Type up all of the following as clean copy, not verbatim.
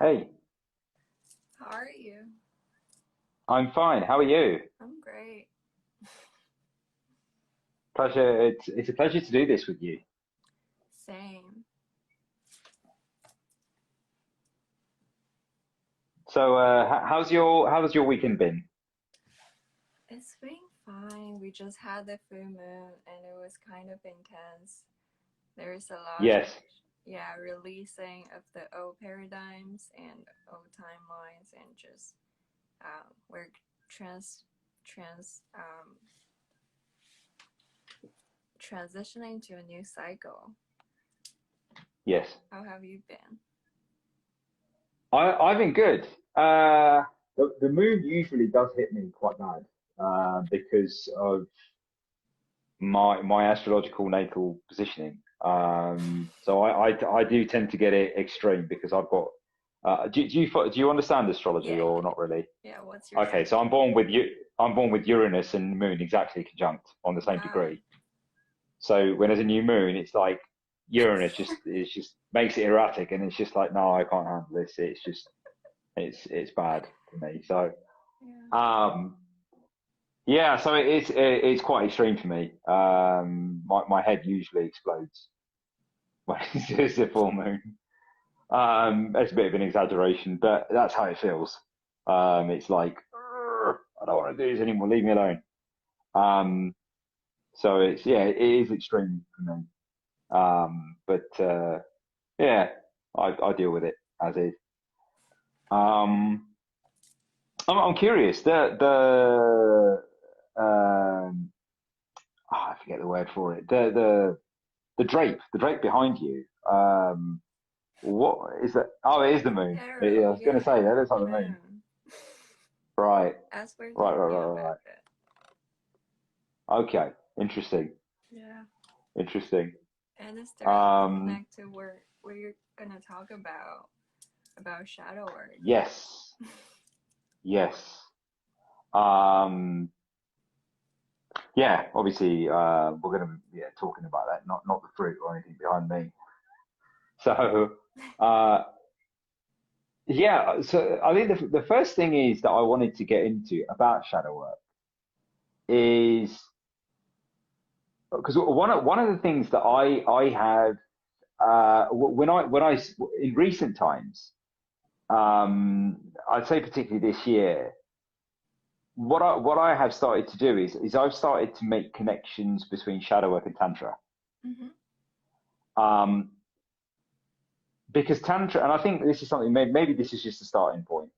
Hey, How are you? I'm fine. How are you? I'm great. Pleasure. It's a pleasure to do this with you. Same. So, how's your weekend been? It's been fine. We just had the full moon and it was kind of intense. There's a lot of, Yes, yeah, releasing of the old paradigms and old timelines and just we're trans trans transitioning to a new cycle. yes. How have you been? I've been good. The moon usually does hit me quite bad because of my astrological natal positioning. So I do tend to get it extreme because I've got. Do you understand astrology Yeah, or not really? yeah. What's your Okay, so sign? I'm born with Uranus and Moon exactly conjunct on the same Wow. degree. So when there's a new moon, it's like Uranus just makes it erratic, and it's just like, no, I can't handle this. It's bad for me. So Yeah. um, yeah, so it's quite extreme for me. My head usually explodes when it's a full moon. It's a bit of an exaggeration, but that's how it feels. It's like, "Urgh, I don't want to do this anymore. Leave me alone. Um, so it is extreme for me. But yeah, I deal with it as is. Um, I'm curious. I forget the word for it. The drape behind you. What is that? Oh, it is the moon. Arrow. Yeah, I was going to Yeah. say that looks like the moon. Moon. Right, As we're right, right, talking right, about right. it. Right. Okay, interesting, Yeah. interesting. And it's directly Um, connected where we're gonna talk about shadow work. yes, yes. Um, yeah, obviously, we're going to be talking about that, not the fruit or anything behind me. So, uh, yeah, so I think the first thing is that I wanted to get into about shadow work is because one of the things that I have when I in recent times, I'd say particularly this year, what I have started to do is I've started to make connections between shadow work and tantra. Hmm. Um, because tantra, and I think this is something, maybe this is just a starting point,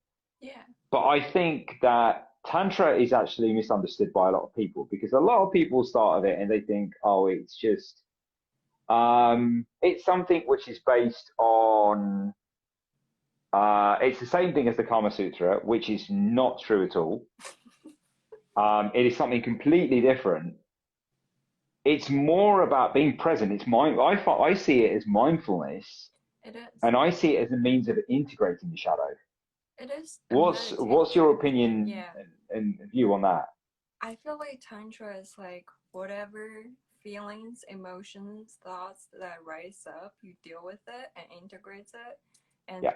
Yeah, but I think that tantra is actually misunderstood by a lot of people because a lot of people start of it and they think, oh, it's just it's something which is based on it's the same thing as the Kama Sutra, which is not true at all. It is something completely different. It's more about being present. I see it as mindfulness, it is. and I see it as a means of integrating the shadow. It is a What's your meditation. opinion Yeah. and view on that? I feel like Tantra is like whatever feelings, emotions, thoughts that rise up, you deal with it and integrate it, and Yeah.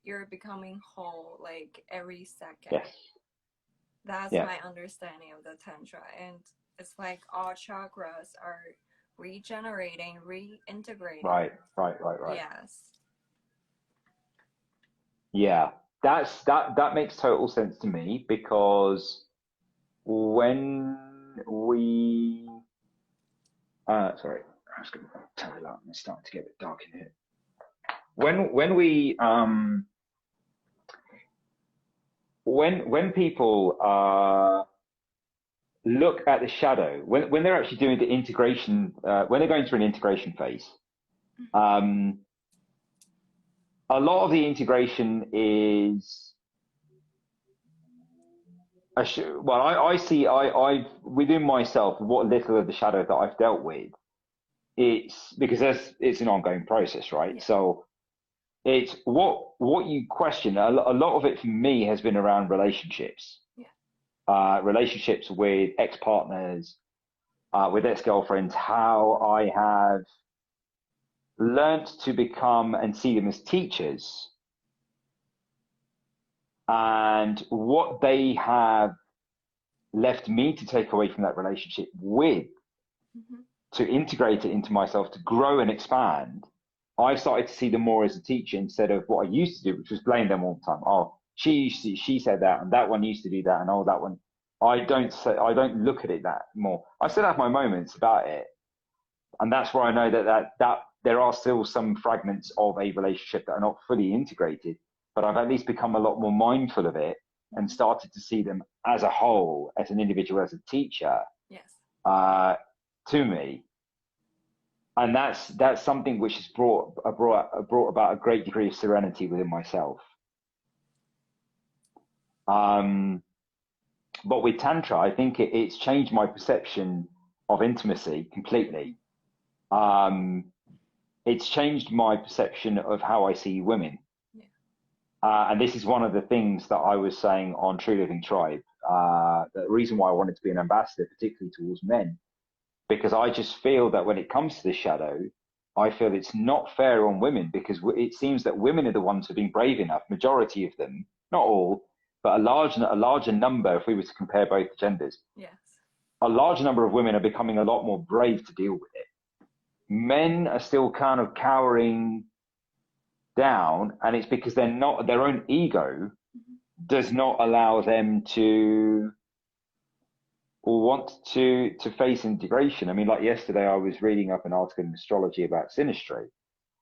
you're becoming whole like every second. Yes. That's Yeah. my understanding of the Tantra. And it's like all chakras are regenerating, reintegrating. Right. Right. Right. Right. Yes. Yeah. That makes total sense to me because when we sorry, I was going to tell you that it's starting to get a bit dark in here. When people look at the shadow, when they're actually doing the integration, when they're going through an integration phase, Mm-hmm. um, a lot of the integration is well, I see I've within myself what little of the shadow that I've dealt with. It's because it's an ongoing process, right? Yeah. So it's what you question. A lot of it for me has been around relationships, Yeah. relationships with ex-partners, with ex-girlfriends, how I have learnt to become and see them as teachers And what they have left me to take away from that relationship with, Mm-hmm. to integrate it into myself, to grow and expand, I started to see them more as a teacher instead of what I used to do, which was blame them all the time. Oh, she said that, and that one used to do that, and oh, that one. I don't look at it that more. I still have my moments about it, and that's where I know that there are still some fragments of a relationship that are not fully integrated, but I've at least become a lot more mindful of it and Mm-hmm. started to see them as a whole, as an individual, as a teacher, Yes. uh, to me. And that's something which has brought about a great degree of serenity within myself. Um, but with Tantra, I think it's changed my perception of intimacy completely. Um, it's changed my perception of how I see women. Yeah. And this is one of the things that I was saying on True Living Tribe. The reason why I wanted to be an ambassador, particularly towards men, because I just feel that when it comes to the shadow, I feel it's not fair on women because it seems that women are the ones who've been brave enough, majority of them, not all, but a larger number, if we were to compare both genders, Yes. a large number of women are becoming a lot more brave to deal with it. Men are still kind of cowering down, and it's because they're not, their own ego Mm-hmm. does not allow them to or want to face integration. I mean, like yesterday, I was reading up an article in astrology about synastry,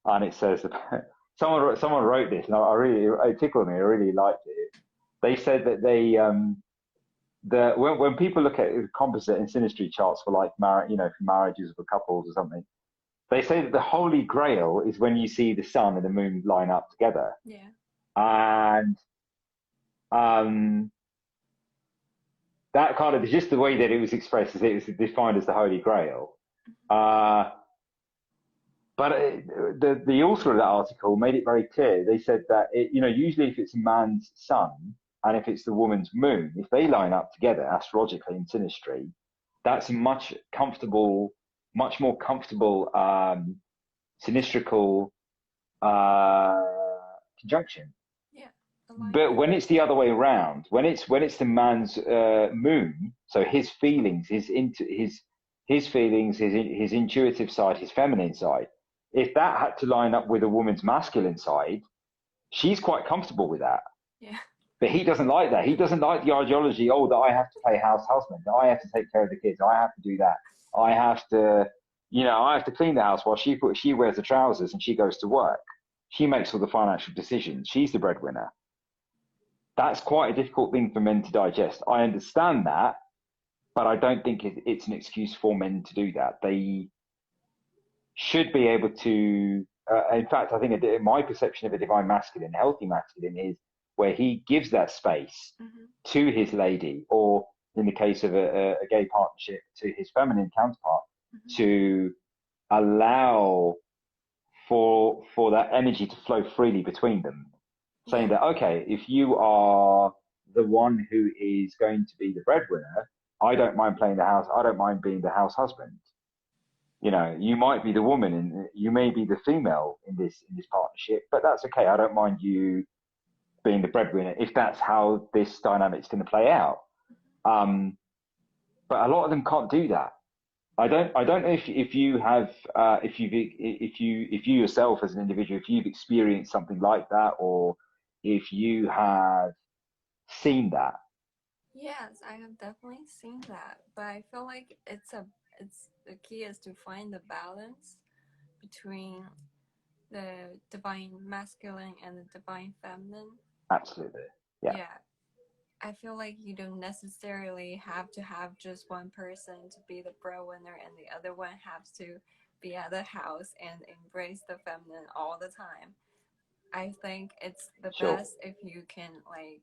and it says that someone wrote this, and I really it tickled me. I really liked it. They said that when people look at composite and synastry charts for like for marriages for couples or something, they say that the holy grail is when you see the sun and the moon line up together, Yeah. and um, that kind of just the way that it was expressed as it was defined as the holy grail. Uh, but the author of that article made it very clear. They said that usually if it's a man's sun and if it's the woman's moon, if they line up together astrologically in synastry, that's a much more comfortable sinistrical uh, conjunction. Yeah. But Alignment. when it's the other way around, when it's the man's moon, so his feelings, his feelings, his intuitive side, his feminine side, if that had to line up with a woman's masculine side, she's quite comfortable with that. Yeah. But he doesn't like that. He doesn't like the ideology. Oh, that I have to play house husband. That I have to take care of the kids. I have to do that. I have to, I have to clean the house while she wears the trousers and she goes to work. She makes all the financial decisions. She's the breadwinner. That's quite a difficult thing for men to digest. I understand that, but I don't think it's an excuse for men to do that. They should be able to. In fact, I think my perception of a divine masculine, healthy masculine, is where he gives that space Mm-hmm. to his lady, or in the case of a gay partnership, to his feminine counterpart, Mm-hmm. to allow for that energy to flow freely between them, saying Yeah. that, okay, if you are the one who is going to be the breadwinner, I don't mind playing the house. I don't mind being the house husband. You might be the woman and you may be the female in this partnership, but that's okay. I don't mind you being the breadwinner if that's how this dynamic's going to play out. Um, but a lot of them can't do that. I don't know if you have if you yourself as an individual, if you've experienced something like that, or if you have seen that. Yes, I have definitely seen that, but I feel like it's the key is to find the balance between the divine masculine and the divine feminine. Absolutely. Yeah. Yeah, I feel like you don't necessarily have to have just one person to be the breadwinner and the other one has to be at the house and embrace the feminine all the time. I think it's the Sure. best if you can like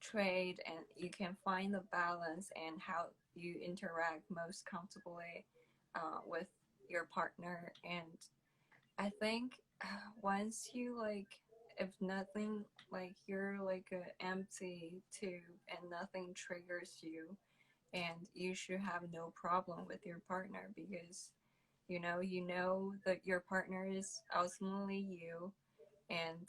trade and you can find the balance and how you interact most comfortably with your partner. And I think once you like, if nothing, like you're like an empty tube and nothing triggers you, and you should have no problem with your partner because you know that your partner is ultimately you, and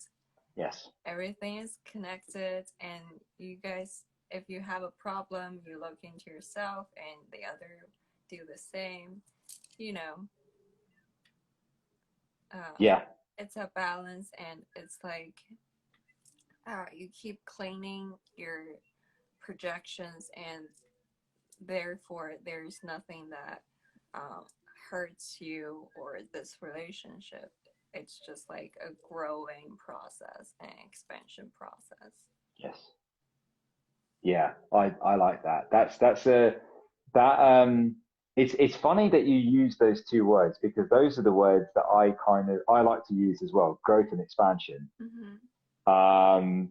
Yes. Everything is connected, and you guys, if you have a problem, you look into yourself and the other do the same, you know. Yeah. It's a balance, and it's like you keep cleaning your projections, and therefore there's nothing that uh, hurts you or this relationship. It's just like a growing process and expansion process. Yes. Yeah. I like that. That's a that it's funny that you use those two words because those are the words that I like to use as well, growth and expansion. Mm-hmm. Um,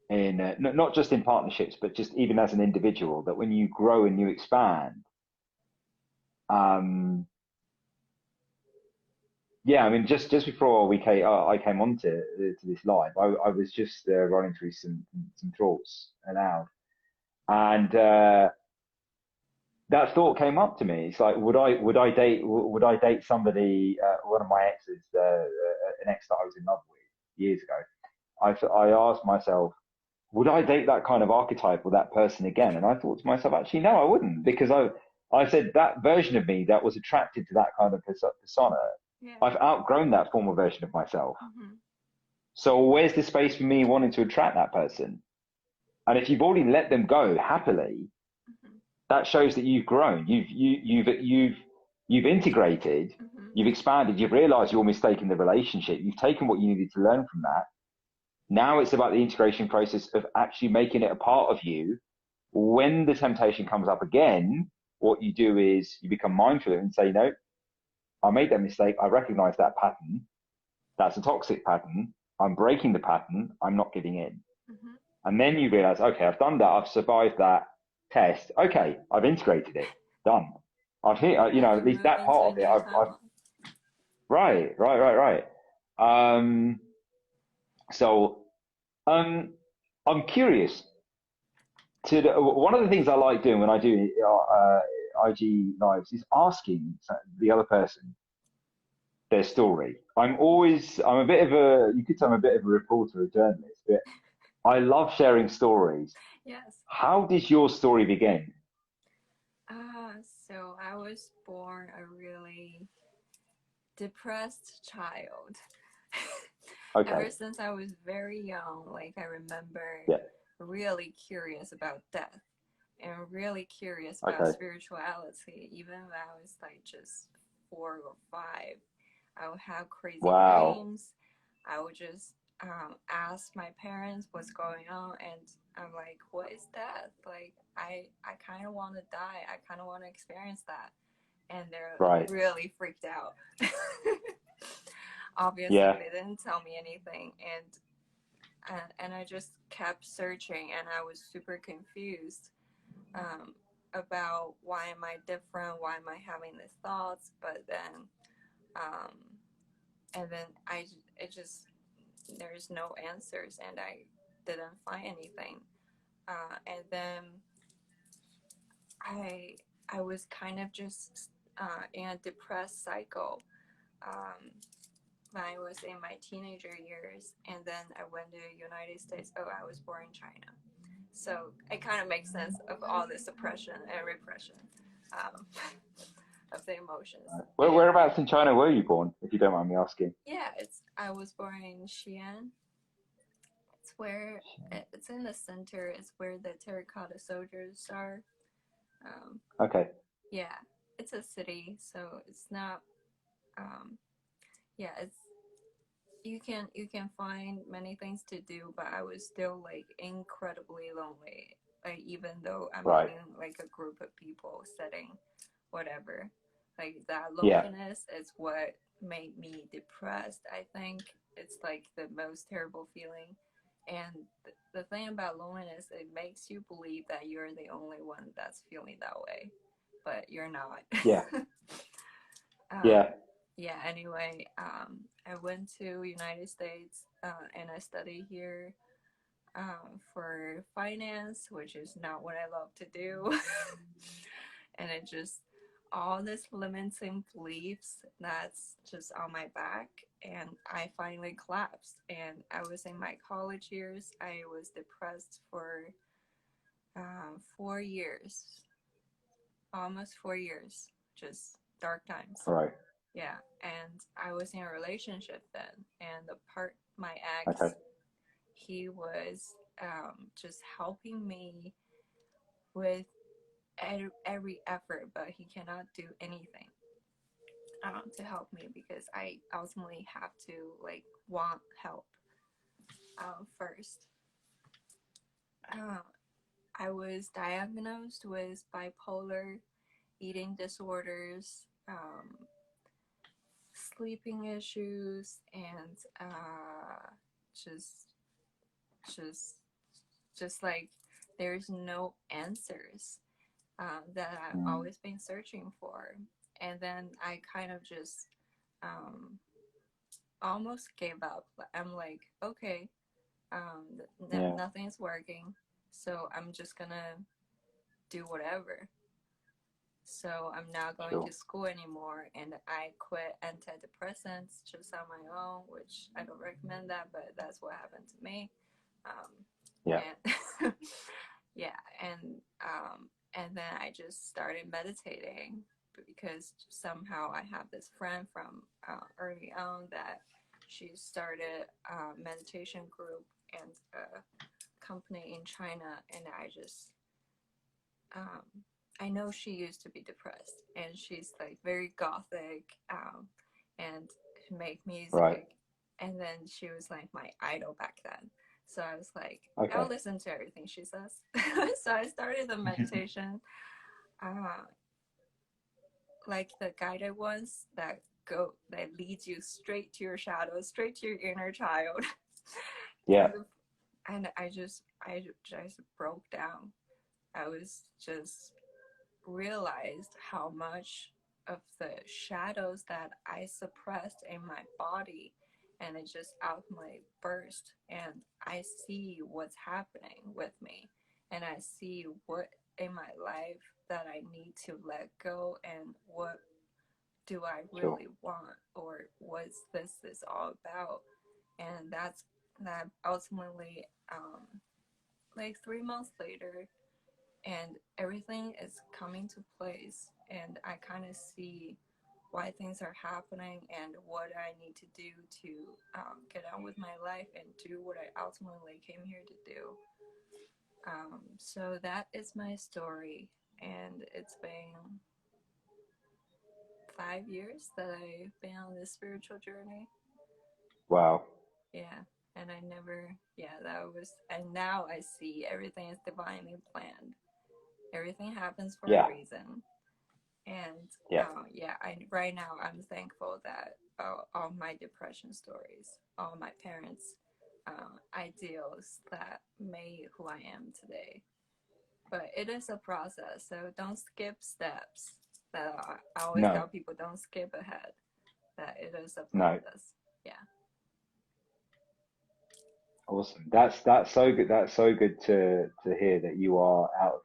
in not just in partnerships, but just even as an individual, that when you grow and you expand, um, yeah, I mean, just before I came on to this live, I was just running through some thoughts aloud, and that thought came up to me. It's like, would I date somebody? One of my exes, an ex that I was in love with years ago. I asked myself, would I date that kind of archetype or that person again? And I thought to myself, actually, no, I wouldn't, because I said that version of me that was attracted to that kind of persona. Yeah. I've outgrown that former version of myself. Mm-hmm. So where's the space for me wanting to attract that person? And if you've already let them go happily, Mm-hmm. that shows that you've grown. You've integrated. Mm-hmm. You've expanded. You've realized your mistake in the relationship. You've taken what you needed to learn from that. Now it's about the integration process of actually making it a part of you. When the temptation comes up again, what you do is you become mindful and say, no, I made that mistake. I recognize that pattern. That's a toxic pattern. I'm breaking the pattern. I'm not giving in. Mm-hmm. And then you realize, okay, I've done that. I've survived that test. Okay, I've integrated it. Done. I've hit, at least Move that into part a of it. new timeline. Right. Um, so, I'm curious one of the things I like doing when I do IG lives is asking the other person their story. I'm a bit of you could say I'm a bit of a reporter, a journalist, but I love sharing stories. Yes. How did your story begin? So I was born a really depressed child. Okay. Ever since I was very young, like I remember Yeah. really curious about death and really curious about Okay. spirituality. Even when I was like just 4 or 5, I would have crazy Wow. dreams. I would just ask my parents what's going on, and I'm like, what is death? Like, I kind of want to die. I kind of want to experience that. And they're Right. really freaked out. Obviously, Yeah. they didn't tell me anything, and I just kept searching, and I was super confused about why am I different, why am I having these thoughts, but then, um, and then it just there's no answers, and I didn't find anything, and then I I was kind of just in a depressed cycle. Um, when I was in my teenager years, and then I went to the United States. Oh, I was born in China, so it kind of makes sense of all this suppression and repression um, of the emotions. Whereabouts in China were you born, if you don't mind me asking? Yeah, I was born in Xi'an. It's where it's in the center. It's where the terracotta soldiers are. Um, Okay. yeah, it's a city, so it's not. Um, yeah, it's you can find many things to do, but I was still like incredibly lonely. Like even though I'm Right. in like a group of people setting whatever, like that Yeah. loneliness is what made me depressed. I think it's like the most terrible feeling. And the thing about loneliness, it makes you believe that you're the only one that's feeling that way, but you're not. Yeah. um, Yeah. yeah, anyway, I went to United States and I studied here for finance, which is not what I love to do. And it just all these limiting beliefs that's just on my back, and I finally collapsed. And I was in my college years. I was depressed for 4 years, almost 4 years, just dark times. Right. Yeah, and I was in a relationship then, and my ex, Okay. he was just helping me with every effort, but he cannot do anything to help me because I ultimately have to like want help first. I was diagnosed with bipolar, eating disorders, sleeping issues, and just just just like there's no answers that I've always been searching for. And then I kind of just almost gave up. I'm like, okay, nothing's working, so I'm just gonna do whatever. So I'm not going to school anymore, and I quit antidepressants just on my own, which I don't recommend that, but that's what happened to me. And yeah, and then I just started meditating because somehow I have this friend from early on that she started a meditation group and a company in China, and I just I know she used to be depressed, and she's like very gothic and make music. Right. And then she was like my idol back then. So I was like, I'll listen to everything she says. So I started the meditation, like the guided ones that leads you straight to your shadow, straight to your inner child. Yeah. And I just broke down. I was just realized how much of the shadows that I suppressed in my body, and it just ultimately burst, and I see what's happening with me, and I see what in my life that I need to let go, and what do I really want, or what's this is all about. And that ultimately like 3 months later, and everything is coming to place, and I kind of see why things are happening and what I need to do to get on with my life and do what I ultimately came here to do. So that is my story, and it's been 5 years that I've been on this spiritual journey. Wow. Yeah, and and now I see everything is divinely planned. Everything happens for a reason. And right now I'm thankful that all my depression stories, all my parents' ideals that made who I am today. But it is a process, so don't skip steps. That I always tell people, don't skip ahead. That it is a process. Yeah. Awesome. That's so good. That's so good to hear that you are out of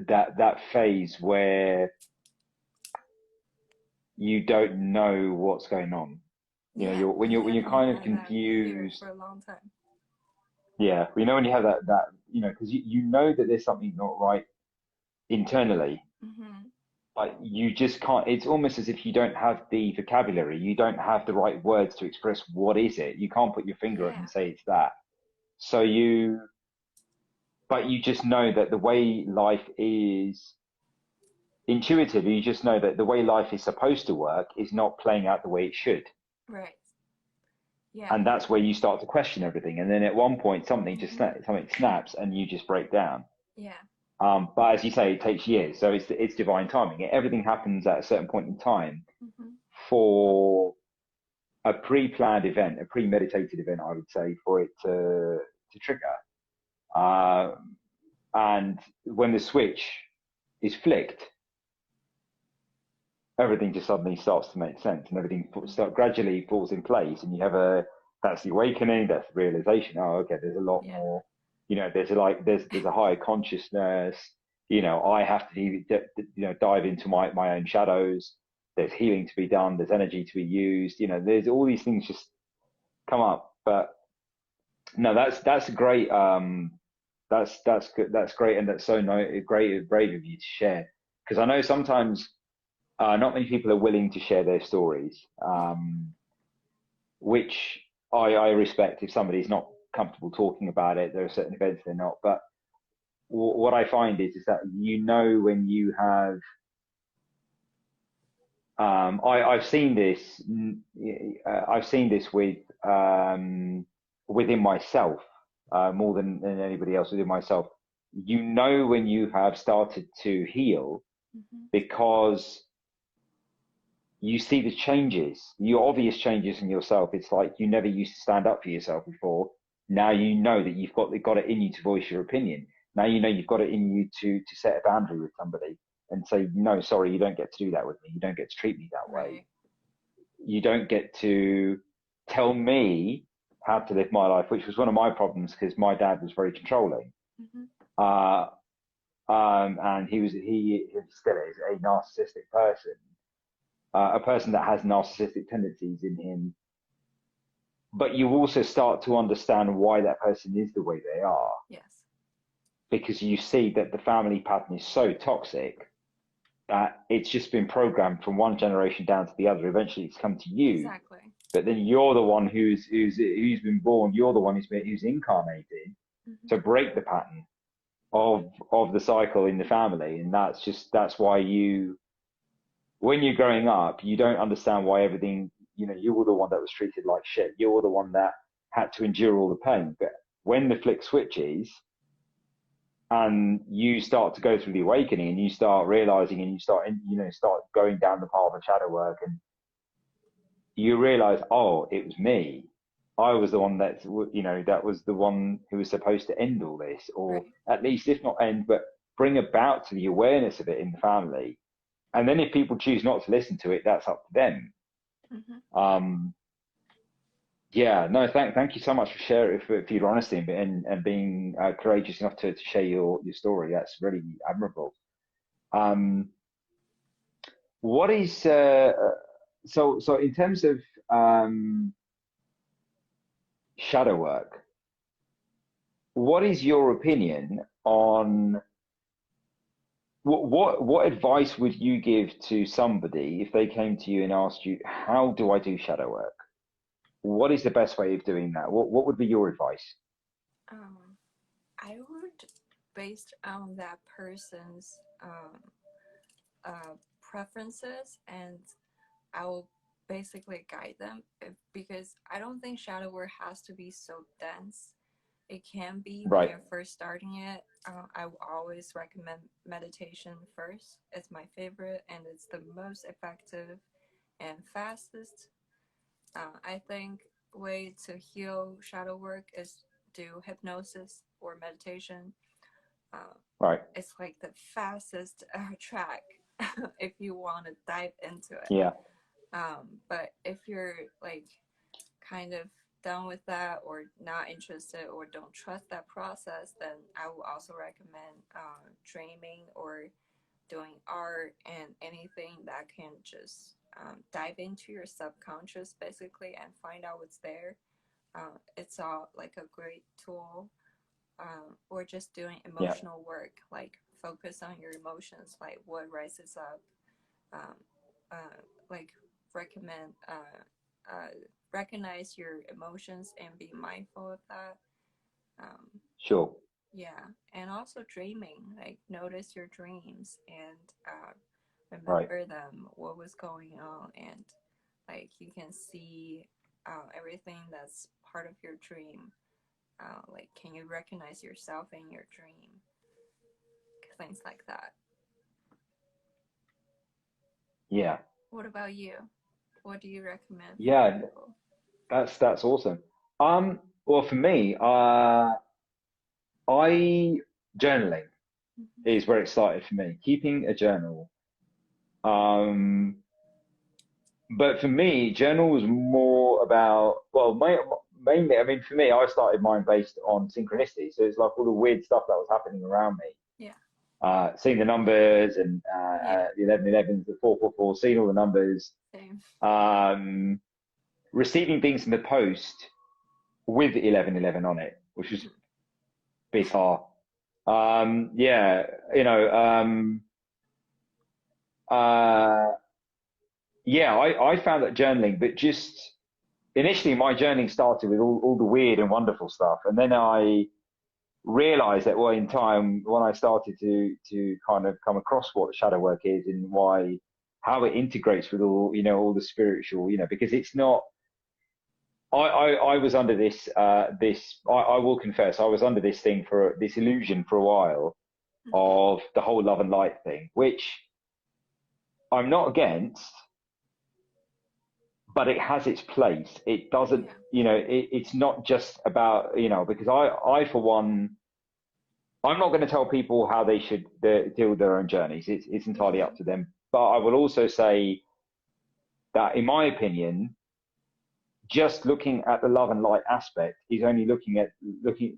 that phase where you don't know what's going on. You know, when you're kind of confused for a long time. Yeah, we know when you have that because you know that there's something not right internally, but you just can't. It's almost as if you don't have the vocabulary, you don't have the right words to express what is it. You can't put your finger on it and say it's that. So but you just know that the way life is intuitively, you just know that the way life is supposed to work is not playing out the way it should. Right. Yeah. And that's where you start to question everything. And then at one point, something snaps, and you just break down. Yeah. But as you say, it takes years, so it's divine timing. Everything happens at a certain point in time for a pre-planned event, a premeditated event, I would say, for it to trigger. And when the switch is flicked, everything just suddenly starts to make sense, and everything gradually falls in place, and you have that's the awakening, that's the realization. Oh, okay, there's a lot more. there's a higher consciousness. I have to dive into my own shadows. There's healing to be done. There's energy to be used. There's all these things just come up. But no, that's great. That's good. That's great, and that's so great, brave of you to share. Because I know sometimes not many people are willing to share their stories, which I respect. If somebody's not comfortable talking about it, there are certain events they're not. But what I find is that when you have. I've seen this. I've seen this within myself more than anybody else within myself. When you have started to heal because you see the changes, your obvious changes in yourself. It's like you never used to stand up for yourself before. Now you know that you've got it in you to voice your opinion. Now you've got it in you to set a boundary with somebody and say, no, sorry, you don't get to do that with me. You don't get to treat me that way. You don't get to tell me how to live my life, which was one of my problems because my dad was very controlling. And he still is a narcissistic person, a person that has narcissistic tendencies in him. But you also start to understand why that person is the way they are. Yes. Because you see that the family pattern is so toxic that it's just been programmed from one generation down to the other. Eventually it's come to you. Exactly. But then you're the one who's been born, you're the one who's incarnated to break the pattern of the cycle in the family. And that's why when you're growing up, you don't understand why everything, you were the one that was treated like shit. You were the one that had to endure all the pain. But when the flick switches and you start to go through the awakening and you start realizing and you start going down the path of shadow work and you realize, oh, it was me. I was the one that was the one who was supposed to end all this, or at least if not end, but bring about to the awareness of it in the family. And then if people choose not to listen to it, that's up to them. Thank you so much for sharing, for your honesty and being courageous enough to share your story. That's really admirable. What is so in terms of shadow work, what is your opinion on what advice would you give to somebody if they came to you and asked you, how do I do shadow work? What is the best way of doing that? What would be your advice? I would, based on that person's preferences, and I will basically guide them because I don't think shadow work has to be so dense. It can be when you're first starting it. I will always recommend meditation first. It's my favorite and it's the most effective and fastest. I think way to heal shadow work is do hypnosis or meditation. It's like the fastest track if you want to dive into it. Yeah. But if you're like kind of done with that or not interested or don't trust that process, then I will also recommend dreaming or doing art and anything that can just dive into your subconscious basically and find out what's there. It's all like a great tool. Or just doing emotional work, like focus on your emotions, like what rises up. Like recommend recognize your emotions and be mindful of that. Sure. Yeah, and also dreaming, like notice your dreams and remember them, what was going on, and like you can see everything that's part of your dream. Like, can you recognize yourself in your dream? Things like that. Yeah. What about you? What do you recommend? Yeah, that's awesome. Well, for me, journaling is where it started for me. Keeping a journal. But for me, journal was more about, well, mainly, I mean, for me, I started mine based on synchronicity. So it's like all the weird stuff that was happening around me. Seeing the numbers and the 1111s, the 444, seeing all the numbers. Same. Receiving things in the post with 1111 on it, which was bizarre. Yeah, you know, yeah, I found that journaling, but just initially my journaling started with all the weird and wonderful stuff. And then I realized that, well, in time, when I started to kind of come across what shadow work is and how it integrates with all, you know, all the spiritual, you know, because it's not, I was under this, I will confess, I was under this illusion for a while of the whole love and light thing, which I'm not against, but it has its place. It doesn't, you know, it's not just about, you know, because I for one, I'm not going to tell people how they should deal with their own journeys. It's entirely up to them. But I will also say that, in my opinion, just looking at the love and light aspect is only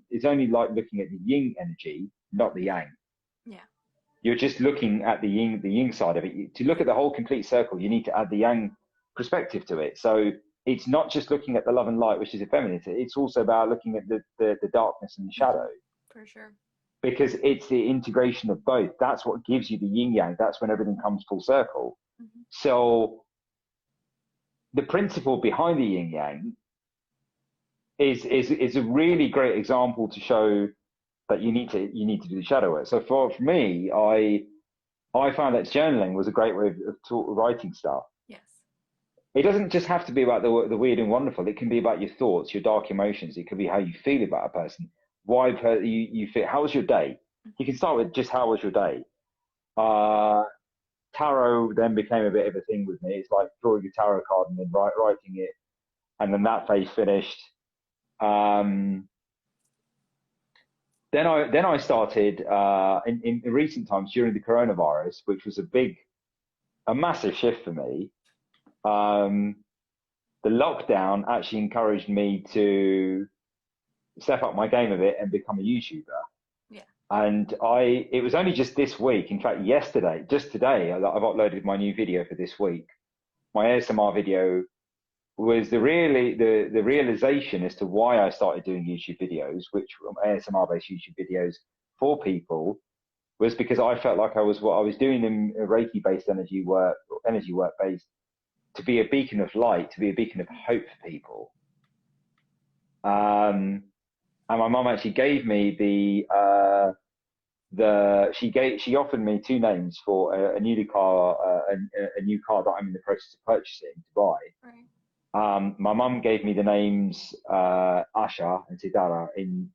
it's only like looking at the yin energy, not the yang. Yeah. You're just looking at the yin side of it. To look at the whole complete circle, you need to add the yang perspective to it. So it's not just looking at the love and light, which is a feminine. It's also about looking at the darkness and the shadow. For sure. Because it's the integration of both. That's what gives you the yin yang. That's when everything comes full circle. So the principle behind the yin yang is a really great example to show that you need to do the shadow work. So for me, I found that journaling was a great way of writing stuff. Yes. It doesn't just have to be about the weird and wonderful. It can be about your thoughts, your dark emotions. It could be how you feel about a person. Why you feel? How was your day? You can start with just how was your day. Tarot then became a bit of a thing with me. It's like drawing a tarot card and then writing it, and then that phase finished. Then I started in recent times during the coronavirus, which was a massive shift for me. The lockdown actually encouraged me to step up my game a bit and become a YouTuber. Yeah. And it was only just this week, in fact, just today, I've uploaded my new video for this week. My ASMR video was the realization as to why I started doing YouTube videos, which were ASMR-based YouTube videos for people, was because I felt like I was doing them Reiki-based energy work based, to be a beacon of light, to be a beacon of hope for people. And my mum actually gave me she offered me two names for a new car that I'm in the process of purchasing to buy. Right. My mum gave me the names Asha and Siddhara in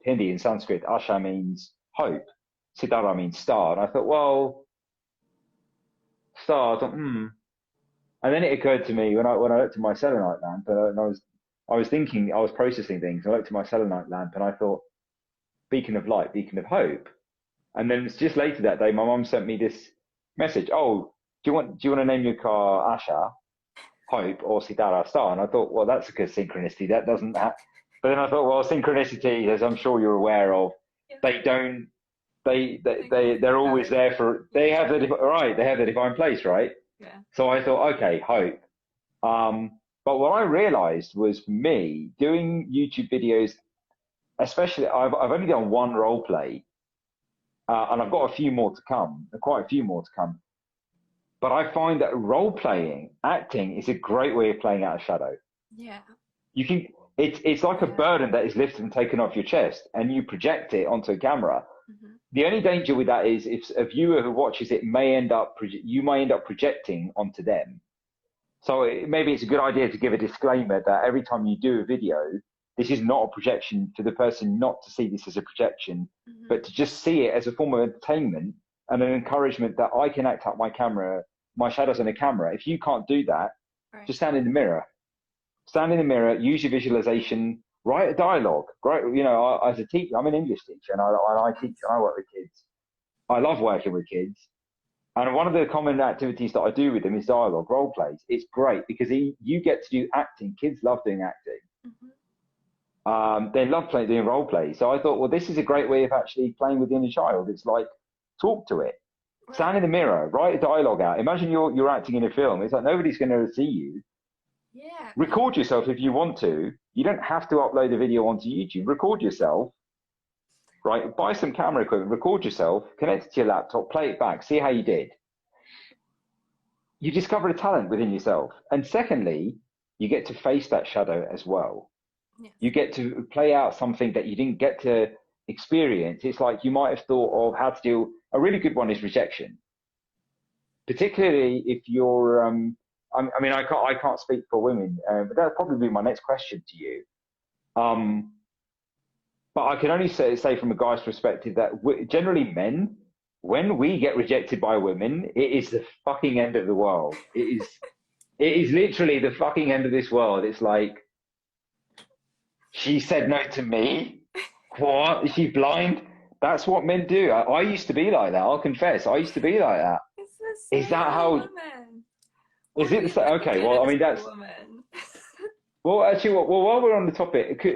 Hindi and Sanskrit. Asha means hope, Siddhara means star. And I thought, well, star. I thought, And then it occurred to me when I looked at my selenite lamp, and I was processing things. I looked at my selenite lamp and I thought, beacon of light, beacon of hope. And then just later that day, my mum sent me this message. Oh, do you want to name your car Asha, Hope, or Siddhara, Star? And I thought, well, that's a good synchronicity. That doesn't have. But then I thought, well, synchronicity, as I'm sure you're aware of, they don't. They're always there for. They have the divine place, right? Yeah. So I thought, okay, hope. But what I realized was, for me, doing YouTube videos, especially, I've only done one role play, and I've got quite a few more to come. But I find that role playing, acting, is a great way of playing out a shadow. Yeah. It's like a burden that is lifted and taken off your chest, and you project it onto a camera. The only danger with that is if a viewer who watches it you may end up projecting onto them. So maybe it's a good idea to give a disclaimer that every time you do a video, this is not a projection, for the person not to see this as a projection, but to just see it as a form of entertainment and an encouragement that I can act out my shadows on a camera. If you can't do that, just stand in the mirror. Stand in the mirror, use your visualization, write a dialogue. Great, as a teacher, I'm an English teacher, and I teach and I work with kids. I love working with kids. And one of the common activities that I do with them is dialogue, role plays. It's great because you get to do acting. Kids love doing acting. They love doing role play. So I thought, well, this is a great way of actually playing with the inner child. It's like, talk to it, Right. stand in the mirror, write a dialogue out. Imagine you're acting in a film. It's like nobody's going to see you. Yeah. Record yourself if you want to. You don't have to upload a video onto YouTube. Record yourself, right? Buy some camera equipment, record yourself, connect it to your laptop, play it back, see how you did. You discover a talent within yourself. And secondly, you get to face that shadow as well. Yes. You get to play out something that you didn't get to experience. It's like you might have thought of how to deal. A really good one is rejection, particularly if you're. I mean, I can't speak for women, but that'll probably be my next question to you. But I can only say from a guy's perspective that generally men, when we get rejected by women, it is the fucking end of the world. It is literally the fucking end of this world. It's like, she said no to me. What? Is she blind? That's what men do. I used to be like that. I'll confess. I used to be like that. It's the same Is that how? women. Is it the same? Okay. Well, I mean, that's. Women. Well, actually, well, while we're on the topic,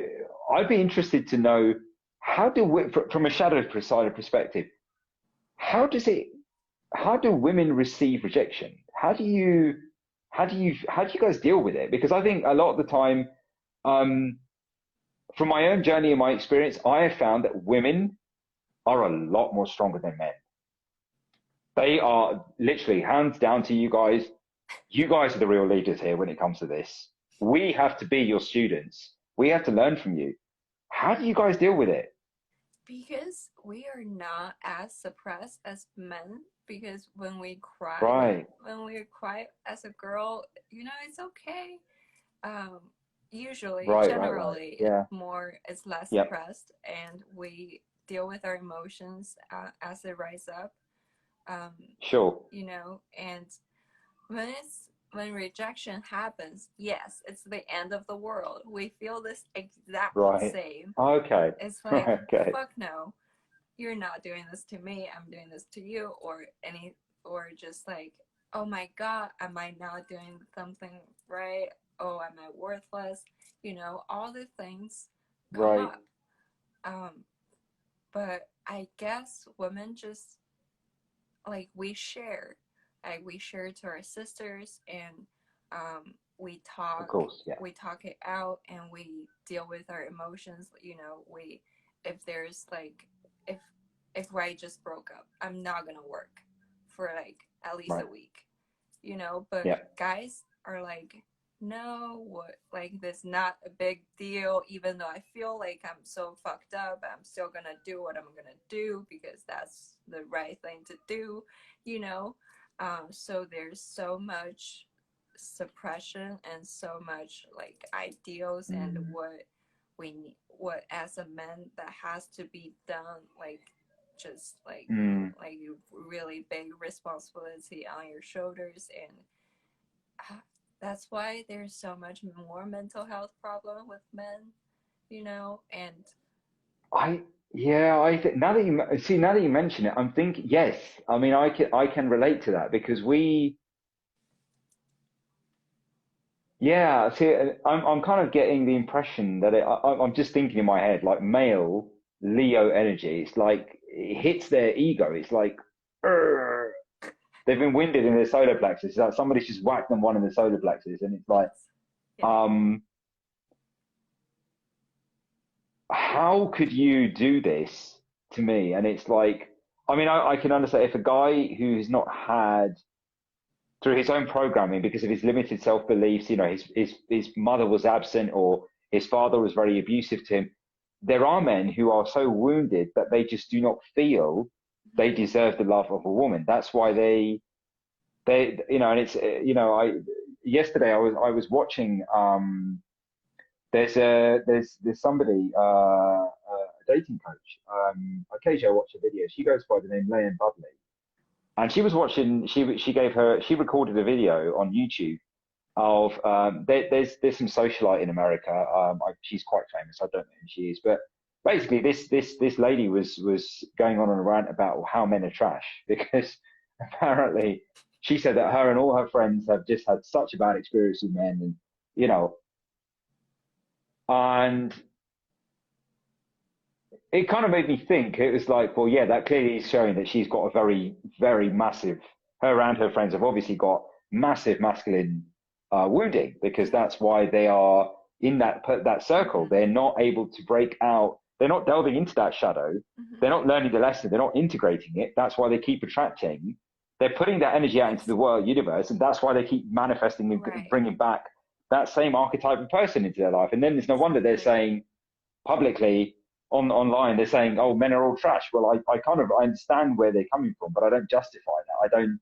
I'd be interested to know how do, from a shadow side perspective, how do women receive rejection? How do you guys deal with it? Because I think a lot of the time, from my own journey and my experience, I have found that women are a lot more stronger than men. They are literally hands down to you guys. You guys are the real leaders here when it comes to this. We have to be your students. We have to learn from you. How do you guys deal with it? Because we are not as suppressed as men. Because when we cry, Right. when we cry as a girl, it's okay. Usually, Right. generally, Yeah. it's less Yep. suppressed, and we deal with our emotions as they rise up. Sure. And when rejection happens, yes, it's the end of the world. We feel this exact Right. same. Okay. It's like, Okay. fuck no, you're not doing this to me, I'm doing this to you, or just like, oh my god, am I not doing something right? Oh, am I worthless? All the things come Right. up. But I guess women just, like, we share to our sisters, and we Of course. Yeah. talk it out, and we deal with our emotions. We if there's like if I just broke up, I'm not gonna work for like at least Right. a week, but Yeah. guys are like, no, what, like, that's not a big deal. Even though I feel like I'm so fucked up, I'm still gonna do what I'm gonna do because that's the right thing to do. So there's so much suppression and so much like ideals and what we need, what as a man that has to be done, like just like really big responsibility on your shoulders. And that's why there's so much more mental health problem with men, and Now that you mention it, I'm thinking, yes. I mean, I can relate to that because I'm kind of getting the impression that I'm just thinking in my head, like male Leo energy. It's like it hits their ego. It's like, "Urgh." They've been winded in their solar plexus. It's like somebody's just whacked them one in the solar plexus, and it's like, yeah. How could you do this to me? And it's like, I mean, I can understand if a guy who's not had through his own programming because of his limited self-beliefs, his mother was absent or his father was very abusive to him. There are men who are so wounded that they just do not feel they deserve the love of a woman. That's why and it's, yesterday I was watching, there's somebody, a dating coach. Occasionally I watch a video. She goes by the name Leanne Budley, and she was watching. She recorded a video on YouTube of there's some socialite in America. She's quite famous. I don't know who she is, but basically this lady was going on a rant about how men are trash because apparently she said that her and all her friends have just had such a bad experience with men, and and it kind of made me think. It was like, well, yeah, that clearly is showing that she's got a very, very massive. Her and her friends have obviously got massive masculine wounding, because that's why they are in that circle. Mm-hmm. They're not able to break out. They're not delving into that shadow. Mm-hmm. They're not learning the lesson. They're not integrating it. That's why they keep attracting. They're putting that energy out into the world universe, and that's why they keep manifesting and Right. bringing back that same archetype of person into their life. And then it's no wonder they're saying publicly online, they're saying, "Oh, men are all trash." Well, I understand where they're coming from, but I don't justify that. I don't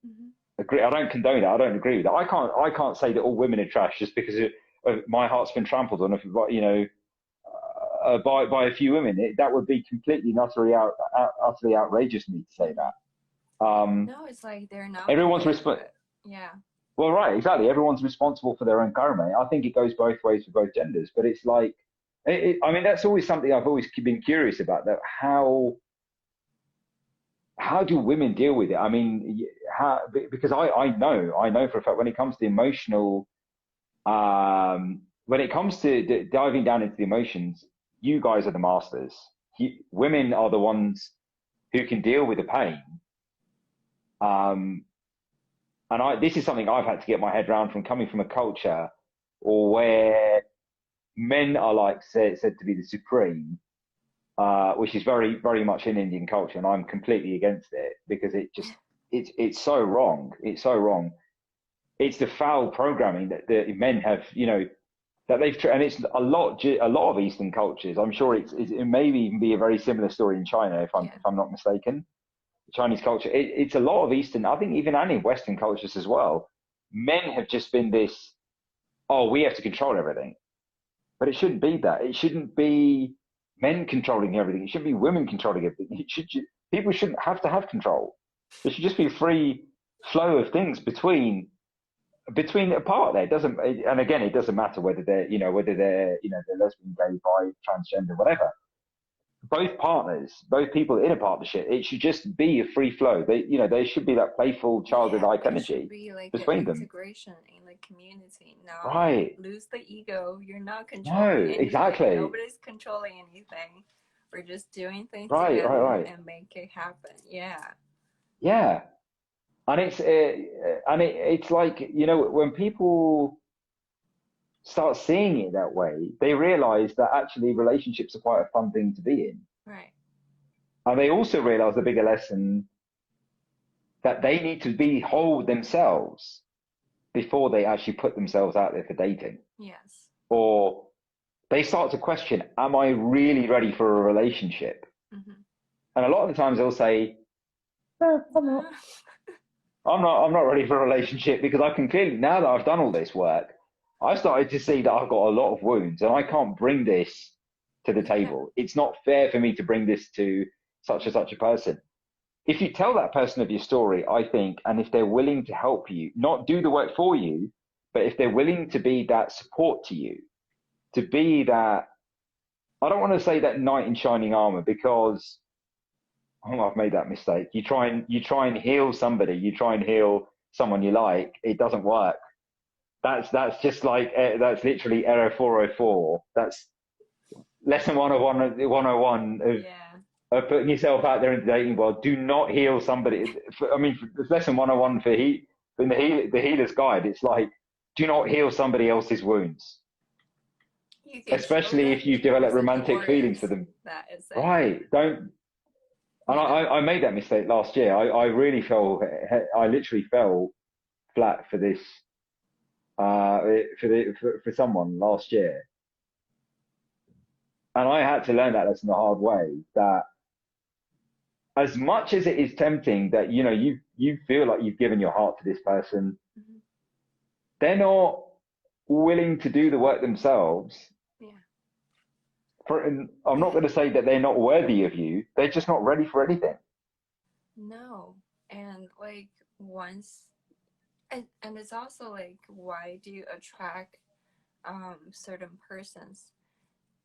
agree. I don't condone that. I don't agree with that. I can't say that all women are trash just because of my heart's been trampled on, by a few women. That would be completely and utterly outrageous of me to say that. No, it's like they're not. Everyone's Yeah. Well, right, exactly. Everyone's responsible for their own karma. I think it goes both ways for both genders, but it's like, I mean, that's always something I've always been curious about. That how do women deal with it? I mean, because I know for a fact when it comes to emotional, when it comes to diving down into the emotions, you guys are the masters. Women are the ones who can deal with the pain. Um, and this is something I've had to get my head around from coming from a culture where men are like said to be the supreme, which is very, very much in Indian culture, and I'm completely against it because it's so wrong. It's so wrong. It's the foul programming that the men have, that and it's a lot of Eastern cultures. I'm sure it may even be a very similar story in China, if I'm not mistaken. Chinese culture, it's a lot of Eastern, I think even and in Western cultures as well. Men have just been this, oh, we have to control everything. But it shouldn't be that. It shouldn't be men controlling everything. It should be women controlling everything. People shouldn't have to have control. There should just be a free flow of things between a part there. It doesn't, and again, it doesn't matter whether they're lesbian, gay, bi, transgender, whatever. Both partners, both people in a partnership, it should just be a free flow. There should be that playful, childlike There energy should be like between an them. integration in the community. Now, Right. lose the ego. You're not No, controlling anything. exactly. Nobody's controlling anything. We're just doing things Right. together and make it happen. Yeah. Yeah. And it's like, when people start seeing it that way, they realize that actually relationships are quite a fun thing to be in. Right. And they also realize the bigger lesson that they need to be whole themselves before they actually put themselves out there for dating. Yes. Or they start to question, am I really ready for a relationship? Mm-hmm. And a lot of the times they'll say, no, I'm not. I'm not ready for a relationship, because I can clearly, now that I've done all this work, I started to see that I've got a lot of wounds and I can't bring this to the table. It's not fair for me to bring this to such and such a person. If you tell that person of your story, I think, and if they're willing to help you, not do the work for you, but if they're willing to be that support to you, to be that, I don't want to say that knight in shining armor, because I've made that mistake. You try and heal somebody, you try and heal someone you like, it doesn't work. That's just like, that's literally error 404. That's lesson 101 of putting yourself out there in the dating world. Do not heal somebody. It's lesson 101 in the healer's guide. It's like, do not heal somebody else's wounds, especially if you've developed romantic feelings for them. That is it. Right? Don't. And I made that mistake last year. I really I literally fell flat for this, for someone last year. And I had to learn that lesson the hard way, that as much as it is tempting that, you feel like you've given your heart to this person, they're not willing to do the work themselves. And I'm not going to say that they're not worthy of you. They're just not ready for anything. No. And like and it's also like, why do you attract certain persons?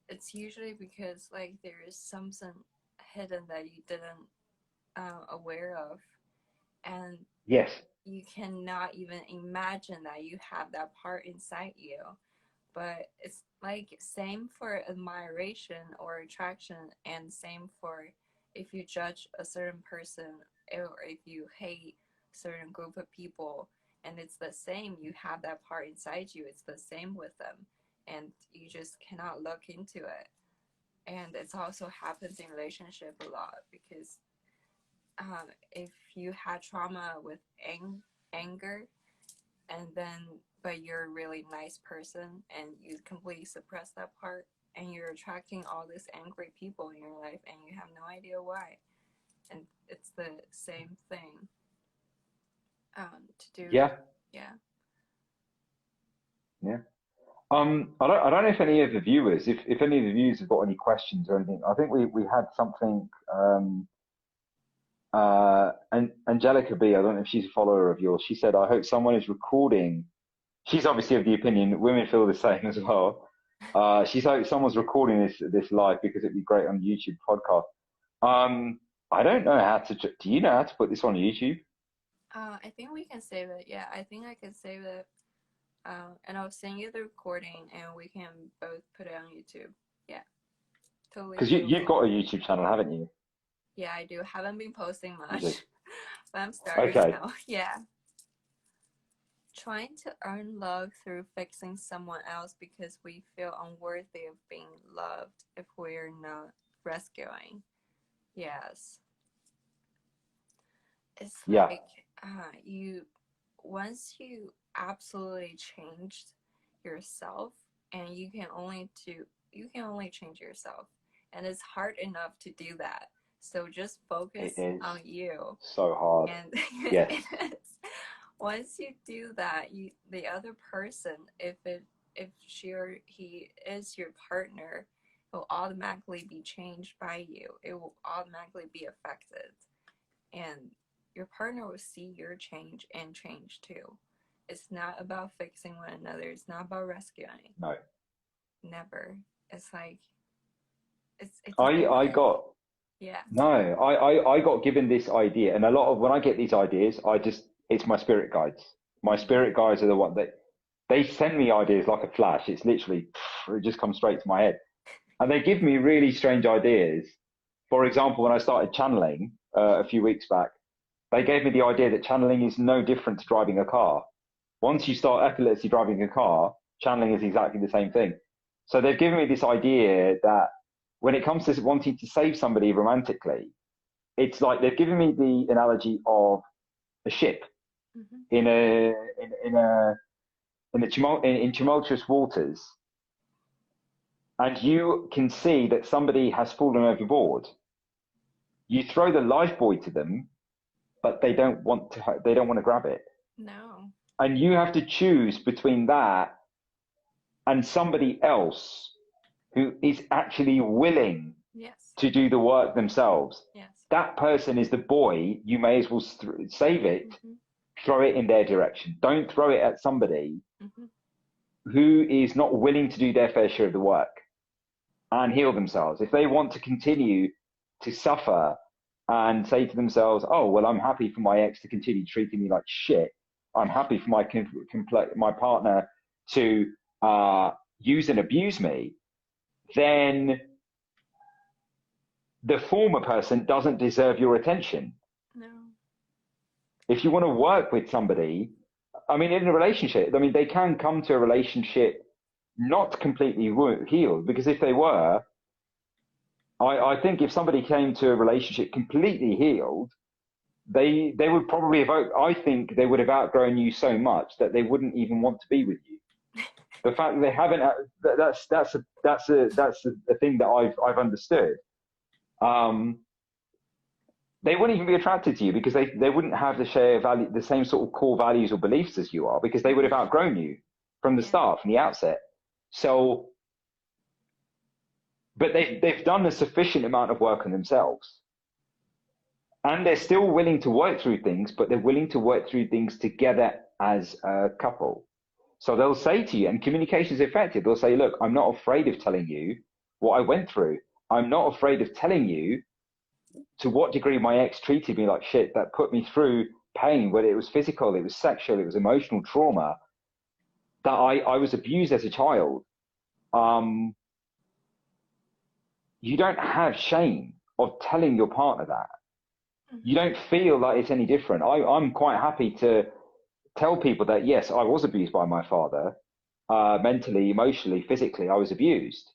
It's usually because like there is something hidden that you didn't aware of, and yes, you cannot even imagine that you have that part inside you. But it's like same for admiration or attraction, and same for if you judge a certain person or if you hate a certain group of people, and it's the same. You have that part inside you. It's the same with them, and you just cannot look into it. And it also happens in relationship a lot because if you had trauma with anger, and then but you're a really nice person and you completely suppress that part, and you're attracting all these angry people in your life and you have no idea why, and it's the same thing to do. Yeah. Yeah. I don't know if any of the viewers, if any of the viewers have got any questions or anything. I think we had something, and Angelica B, I don't know if she's a follower of yours. She said, I hope someone is recording. She's obviously of the opinion that women feel the same as well. She's hoping someone's recording this live because it'd be great on YouTube podcast. I don't know how to, do you know how to put this on YouTube? I think we can save it. Yeah, I think I can save it. And I'll send you the recording and we can both put it on YouTube. Yeah. Totally. Because you've got a YouTube channel, haven't you? Yeah, I do. Haven't been posting much, but I'm starting now. Yeah. Trying to earn love through fixing someone else because we feel unworthy of being loved if we're not rescuing. Yes. It's like once you absolutely changed yourself, and you can only change yourself, and it's hard enough to do that. So just focus on you. So hard. And yes. It is. Once you do that, the other person, if she or he is your partner, will automatically be changed by you. It will automatically be affected, and your partner will see your change and change too. It's not about fixing one another. It's not about rescuing. No. Never. It's like I got given this idea, and a lot of when I get these ideas, it's my spirit guides. My spirit guides are the one that they send me ideas like a flash. It's literally, it just comes straight to my head, and they give me really strange ideas. For example, when I started channeling a few weeks back, they gave me the idea that channeling is no different to driving a car. Once you start effortlessly driving a car, channeling is exactly the same thing. So they've given me this idea that when it comes to wanting to save somebody romantically, it's like they've given me the analogy of a ship in tumultuous waters, and you can see that somebody has fallen overboard. You throw the lifebuoy to them, but they don't want to grab it. No. And you have to choose between that and somebody else who is actually willing to do the work themselves. Yes. That person is the buoy. You may as well save it, throw it in their direction. Don't throw it at somebody who is not willing to do their fair share of the work and heal themselves. If they want to continue to suffer and say to themselves, oh, well, I'm happy for my ex to continue treating me like shit. I'm happy for my partner to use and abuse me. Then the former person doesn't deserve your attention. No. If you want to work with somebody, I mean, in a relationship, I mean, they can come to a relationship not completely healed, because if they were, I think if somebody came to a relationship completely healed, they would probably I think they would have outgrown you so much that they wouldn't even want to be with you. The fact that they haven't, that's a thing that I've understood. They wouldn't even be attracted to you because they wouldn't have the same sort of core values or beliefs as you are, because they would have outgrown you from the start, from the outset. So, but they've done a sufficient amount of work on themselves, and they're still willing to work through things, but they're willing to work through things together as a couple. So they'll say to you, and communication is effective, they'll say, look, I'm not afraid of telling you what I went through. I'm not afraid of telling you to what degree my ex treated me like shit, that put me through pain, whether it was physical, it was sexual, it was emotional trauma. that I was abused as a child, um, you don't have shame of telling your partner that. You don't feel like it's any different. I'm quite happy to tell people that, yes, I was abused by my father, mentally, emotionally, physically. I was abused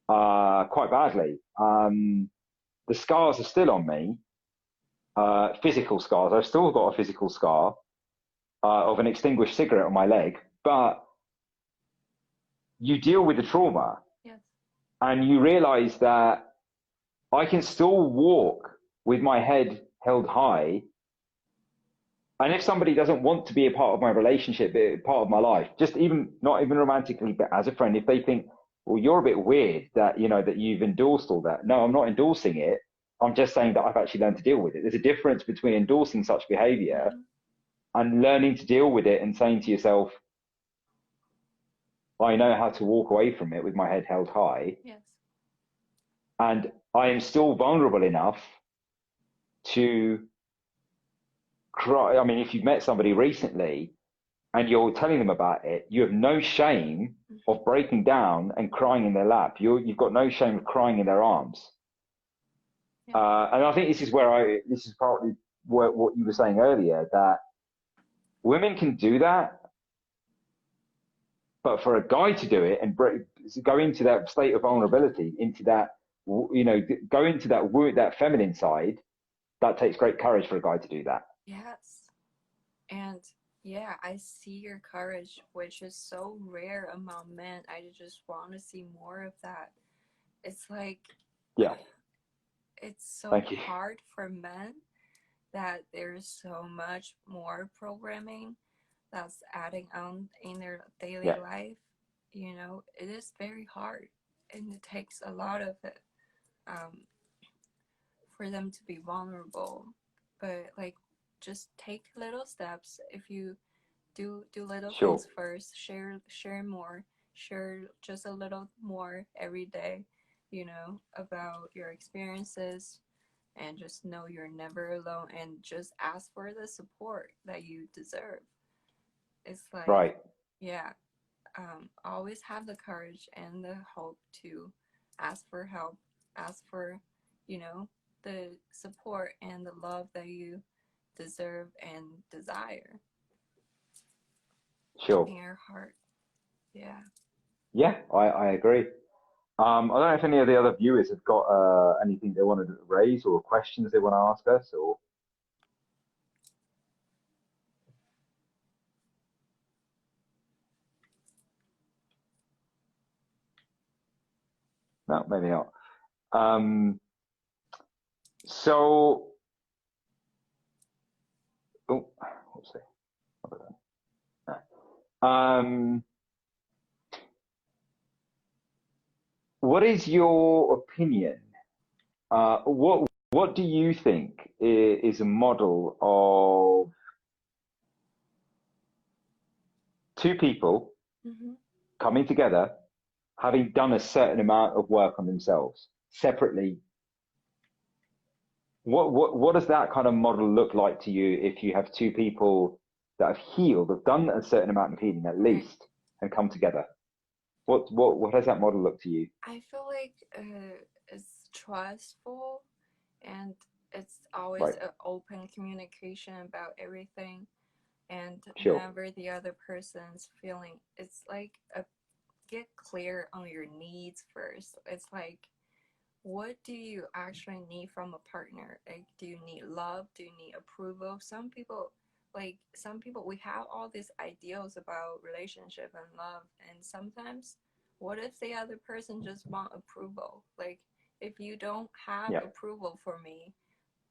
quite badly. The scars are still on me, physical scars. I've still got a physical scar of an extinguished cigarette on my leg, but you deal with the trauma. Yes. And you realize that I can still walk with my head held high. And if somebody doesn't want to be a part of my relationship, part of my life, just even not even romantically, but as a friend, if they think, well, you're a bit weird that, you know, that you've endorsed all that. No, I'm not endorsing it. I'm just saying that I've actually learned to deal with it. There's a difference between endorsing such behavior and learning to deal with it and saying to yourself, I know how to walk away from it with my head held high. Yes. And I am still vulnerable enough to cry. I mean, if you've met somebody recently and you're telling them about it, you have no shame of breaking down and crying in their lap. You've got no shame of crying in their arms. Yeah. And I think this is partly what you were saying earlier, that women can do that, but for a guy to do it and go into that state of vulnerability, into that, you know, go into that feminine side, that takes great courage for a guy to do that. Yes. And yeah, I see your courage, which is so rare among men. I just want to see more of that. It's like, yeah, it's so hard for men that there's so much more programming that's adding on in their daily life. You know, it is very hard, and it takes a lot of it for them to be vulnerable. But like, just take little steps. If you do little things first, share more, share just a little more every day, you know, about your experiences, and just know you're never alone, and just ask for the support that you deserve. It's like, yeah, always have the courage and the hope to ask for help, ask for, you know, the support and the love that you deserve and desire. Sure. In your heart. Yeah. Yeah, I agree. I don't know if any of the other viewers have got anything they want to raise or questions they want to ask us, or. No, maybe not. So, oh, let's see. What is your opinion? What do you think is a model of two people coming together, having done a certain amount of work on themselves separately? What does that kind of model look like to you if you have two people that have healed, have done a certain amount of healing at least, and come together? What does that model look to you? I feel like it's trustful, and it's always an open communication about everything, and whenever the other person's feeling, it's like get clear on your needs first. It's like, what do you actually need from a partner? Like, do you need love? Do you need approval? Some people, we have all these ideals about relationship and love, and sometimes, what if the other person just want approval? Like, if you don't have approval for me,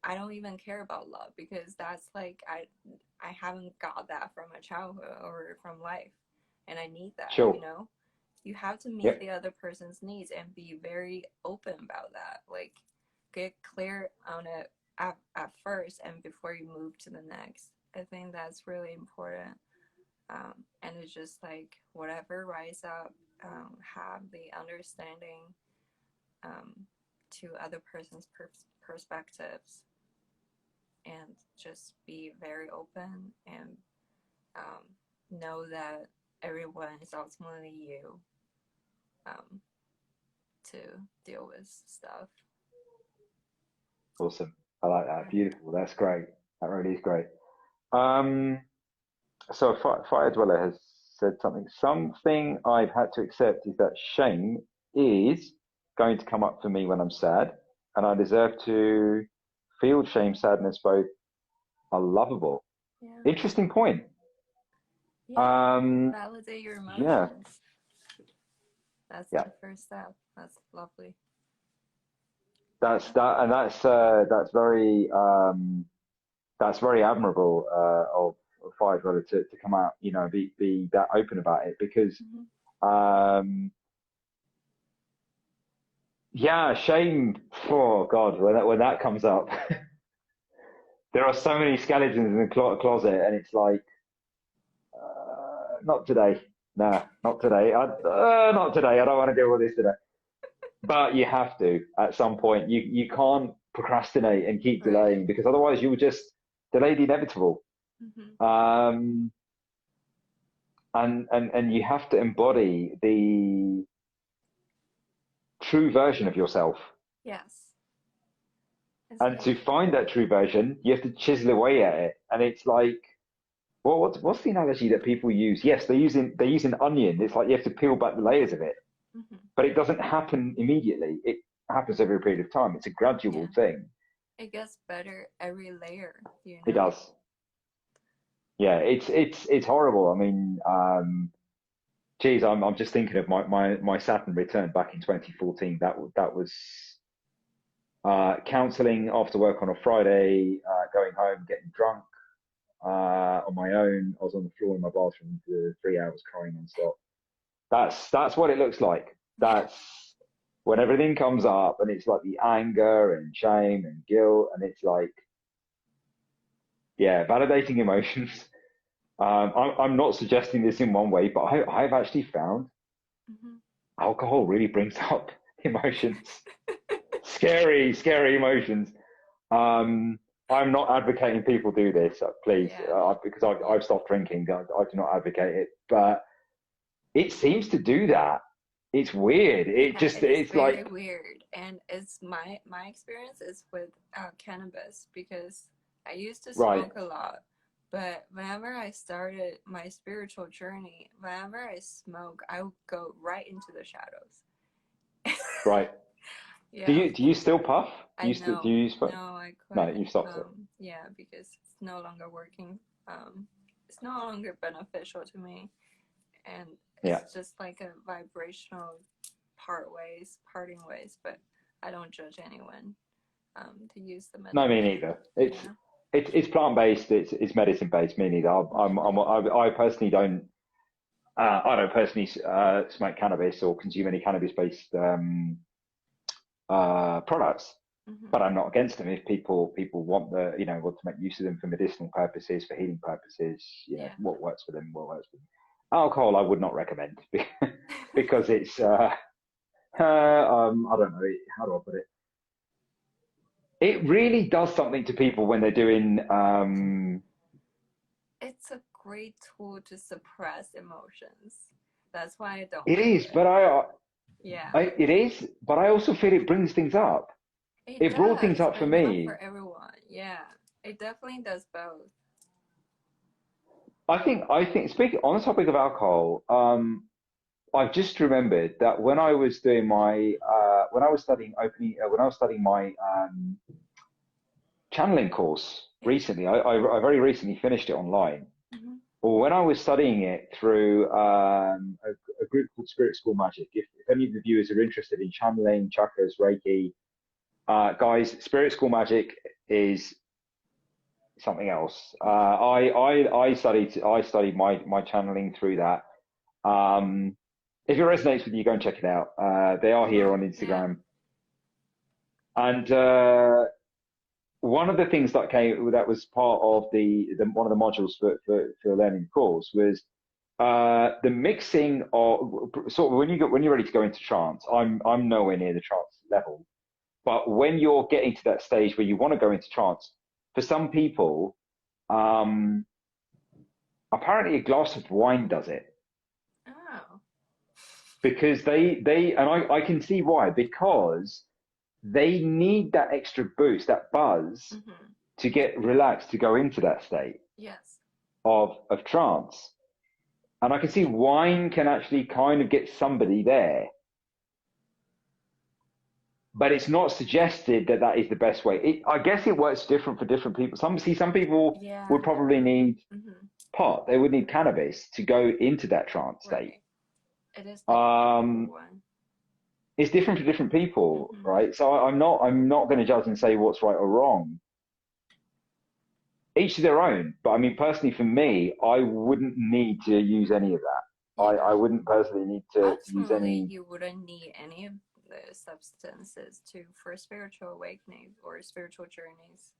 I don't even care about love, because that's like, I haven't got that from my childhood or from life, and I need that, you know? You have to meet the other person's needs and be very open about that. Like, get clear on it at first, and before you move to the next. I think that's really important. And it's just like, whatever rise up, have the understanding to other person's perspectives, and just be very open, and know that everyone. It's ultimately you to deal with stuff. Awesome. I like that. Beautiful. That's great. That really is great. Um, so Fire Dweller has said something I've had to accept is that shame is going to come up for me when I'm sad, and I deserve to feel shame, sadness, both are lovable. Yeah. Interesting point. Yeah. Validate your emotions. Yeah. That's the first step. That's lovely. That's very admirable of Fire Dweller to come out, be that open about it, because shame. Oh God, when that comes up, there are so many skeletons in the closet, and it's like, not today. Nah, not today. Not today. I don't want to deal with this today. But you have to at some point. You can't procrastinate and keep delaying, because otherwise you will just delay the inevitable. And you have to embody the true version of yourself. Yes. And to find that true version, you have to chisel away at it. And it's like, well, what's the analogy that people use? Yes, they're using onion. It's like you have to peel back the layers of it, but it doesn't happen immediately. It happens over a period of time. It's a gradual thing. It gets better every layer. It does. Yeah, it's horrible. I mean, geez, I'm just thinking of my Saturn return back in 2014. That was counseling after work on a Friday, going home, getting drunk on my own. I was on the floor in my bathroom for 3 hours crying non-stop. That's what it looks like. That's when everything comes up, and it's like the anger and shame and guilt, and it's like, validating emotions. I'm not suggesting this in one way, but I've actually found alcohol really brings up emotions. Scary emotions. I'm not advocating people do this, please, because I've stopped drinking. I do not advocate it, but it seems to do that. It's weird. It's very like weird, and it's my experience is with cannabis, because I used to smoke a lot, but whenever I started my spiritual journey, whenever I smoke, I would go right into the shadows. Right. Yeah. Do you still puff? Do you smoke? No, I quit. No, you stopped it. Yeah, because it's no longer working. It's no longer beneficial to me, and it's just like a vibrational parting ways. But I don't judge anyone to use the medicine. No, me neither. It's plant based. It's medicine based. Me neither. I personally don't. I don't personally smoke cannabis or consume any cannabis based products, but I'm not against them if people want want to make use of them for medicinal purposes, for healing purposes. What works for them, Alcohol, I would not recommend because it's I don't know, how do I put it? It really does something to people when they're doing. It's a great tool to suppress emotions. That's why I don't. It is, but it is, but I also feel it brings things up. It brought things up for me. Not for everyone. Yeah, it definitely does both. I think speaking on the topic of alcohol, I've just remembered that when I was doing my when I was studying my channeling course recently, I very recently finished it online. Or when I was studying it through a group called Spirit School Magic. If any of the viewers are interested in channeling, chakras, Reiki, guys, Spirit School Magic is something else. I studied my channeling through that. If it resonates with you, go and check it out. They are here on Instagram. And one of the things that was part of one of the modules for learning the course was the mixing of sort of when you're ready to go into trance. I'm nowhere near the trance level, but when you're getting to that stage where you want to go into trance, for some people, apparently a glass of wine does it. because and I can see why, because they need that extra boost, that buzz, Mm-hmm. to get relaxed, to go into that state Yes. of trance. And I can see wine can actually kind of get somebody there, but it's not suggested that that is the best way. I guess it works different for different people. Some people Yeah. would probably need Mm-hmm. pot. They would need cannabis to go into that trance state. Right. It is different for everyone. It's different for different people, Mm-hmm. right? So I'm not going to judge and say what's right or wrong. Each to their own. But I mean, personally, for me, I wouldn't need to use any of that. Yeah. I wouldn't personally need to use Absolutely, any. you wouldn't need any of the substances for spiritual awakening or spiritual journeys.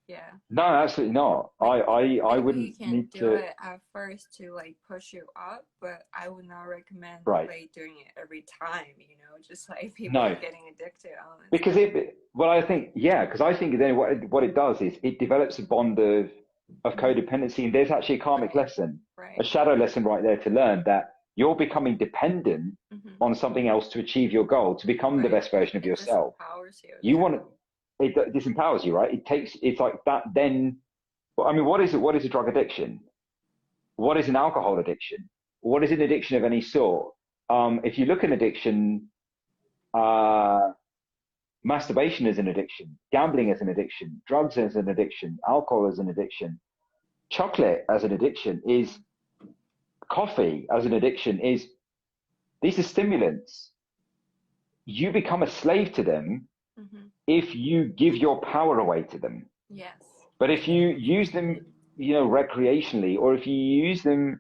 Yeah. No, absolutely not. Like I maybe you wouldn't can need do to. it at first to like push you up, but I would not recommend Right. like doing it every time, just like people No, getting addicted on it. because well, I think, yeah, because I think then what it does is it develops a bond of codependency, and there's actually a karmic lesson, a Right. shadow lesson right there to learn that you're becoming dependent Mm-hmm. on something else to achieve your goal, to become the Right. best version of It yourself. disempowers you. You Yeah. want it disempowers you, right? It's like that. Then, I mean, what is it? What is a drug addiction? What is an alcohol addiction? What is an addiction of any sort? If you look at addiction, uh, masturbation is an addiction, gambling is an addiction, drugs is an addiction, alcohol is an addiction, chocolate as an addiction is, coffee as an addiction is, these are stimulants. You become a slave to them Mm-hmm. if you give your power away to them. Yes. But if you use them, recreationally, or if you use them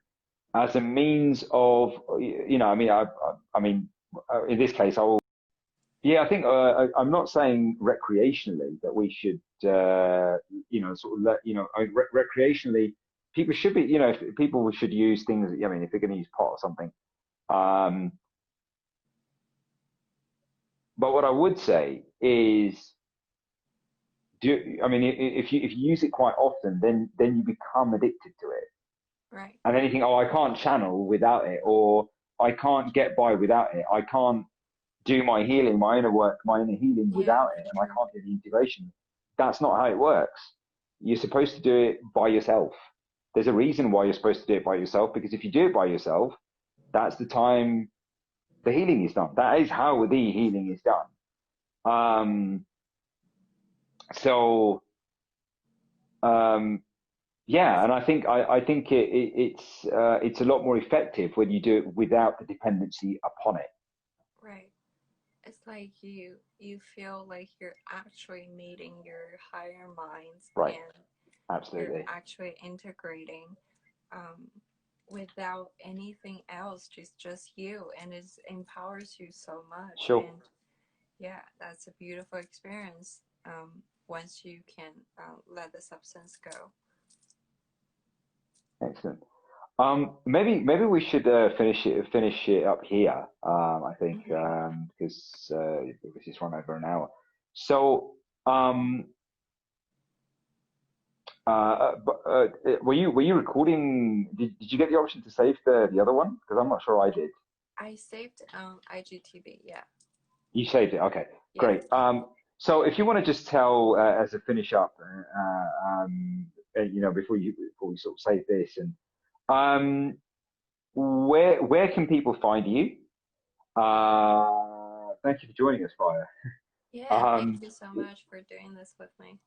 as a means of, I mean, in this case, I will. Yeah, I think I'm not saying recreationally that we should, sort of recreationally, people should be, if people should use things. I mean, if they're going to use pot or something. Um, but what I would say is, I mean, if you use it quite often, then you become addicted to it, Right. and then you think, oh, I can't channel without it, or I can't get by without it. I can't do my healing, my inner work, my inner healing Yeah, without it, that's and I true. can't do the integration. That's not how it works. You're supposed to do it by yourself. There's a reason why you're supposed to do it by yourself, because if you do it by yourself, that's the time the healing is done. That is how the healing is done. So yeah, and I think it's a lot more effective when you do it without the dependency upon it. Right. It's like you feel like you're actually meeting your higher minds Right. and you're Absolutely. actually integrating um, without anything else, just you, and it empowers you so much. Sure. And yeah, that's a beautiful experience once you can let the substance go. Excellent. Maybe we should finish it up here. I think because it's just run over an hour. So, were you recording? Did you get the option to save the other one? Because I'm not sure I did. I saved IGTV. Yeah. You saved it. Okay, Yeah. great. So if you want to just tell as a finish up, before we sort of save this, and where can people find you? Thank you for joining us, Fire. Yeah. Thank you so much for doing this with me.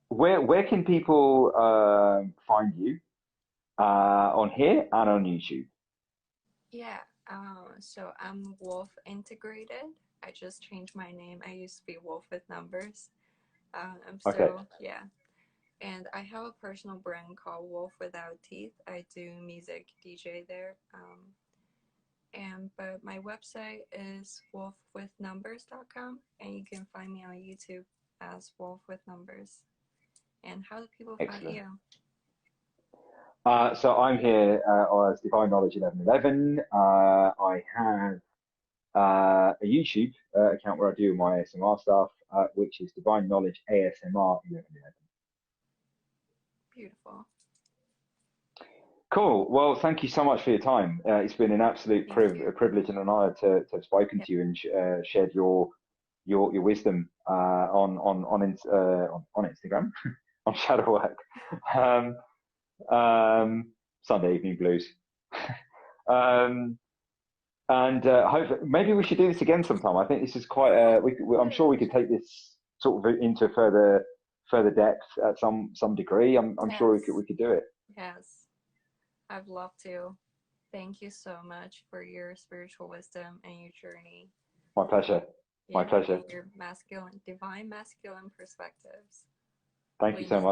Where can people find you on here and on YouTube? Yeah. So I'm Wolf Integrated. I just changed my name. I used to be Wolf with Numbers. I'm still, Okay. yeah. And I have a personal brand called Wolf Without Teeth. I do music DJ there. But my website is wolfwithnumbers.com, and you can find me on YouTube as Wolf with Numbers. And how do people find you? So I'm here as Divineknowledge111. I have a YouTube account where I do my ASMR stuff, which is Divine Knowledge ASMR 1111. Beautiful. Cool. Well, thank you so much for your time. It's been an absolute Thank you. privilege and an honor to have spoken Yeah. to you and shared your wisdom on Instagram on shadow work. Um, Sunday evening blues. um, and hope maybe we should do this again sometime. I think this is quite. I'm sure we Good. could take this sort of into further depth at some degree. I'm sure Yes. we could do it. Yes. I'd love to. Thank you so much for your spiritual wisdom and your journey. My pleasure. My Yeah, pleasure. and your divine masculine perspectives. Thank you We so need much.